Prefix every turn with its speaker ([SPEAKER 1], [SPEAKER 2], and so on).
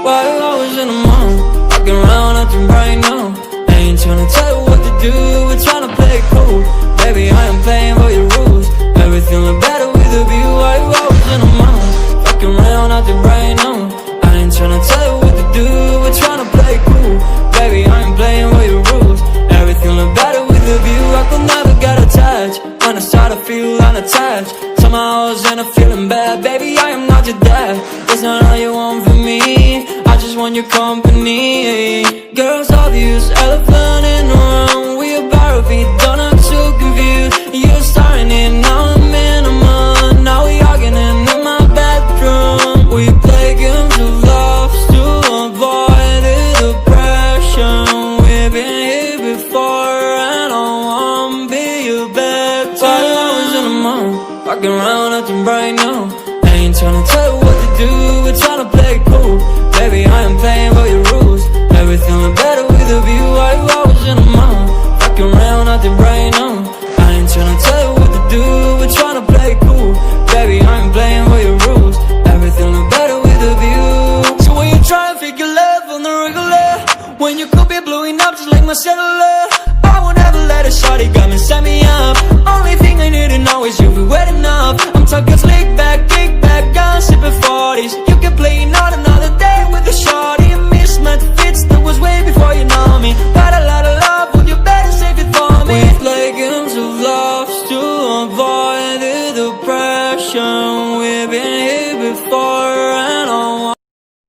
[SPEAKER 1] Why you always in the mood? Walking around acting right now. I ain't tryna tell you what to do, we're tryna play it cool. Baby, I am playing by your rules. Everything look better with a view. Why you always in the mood? Walking around acting right now. I ain't tryna tell you what to do, we're tryna play it cool. Baby, I am playing by your rules. Everything look better with a view. I could never get attached. When I start to feel unattached, somehow I was in a feeling bad. Baby, I am not your dad. It's not all you want from me, I just want your company. Girls obvious, elephant in the room. We about to be done, I'm too confused. You're starting it, now I'm in a mood. Now we arguing in my bedroom. We play games of love to avoid the depression. We've been here before and I won't be your bed. Why you always in the mood? Walking around acting bright now. I ain't tryna tell you what to do, we're tryna play it cool. Baby, I am playing by your rules. Everything look better with a view. Why you always in the mood? Walking around acting bright now. I ain't tryna tell you what to do, we're tryna play it cool. Baby, I am playing by your rules. Everything look better with a view. So when you try to figure love on the regular, when you could be blowing up just like my cellular, I won't ever let a shawty come and set me up. Only thing I need to know is you be wet enough. I'm talking slick back, kick back, gun sipping 40s. You can play not another day with a shawty. A mismatch fits that was way before you know me. Got a lot of love, but you better save it for me. We play games of love to avoid the depression. We've been here before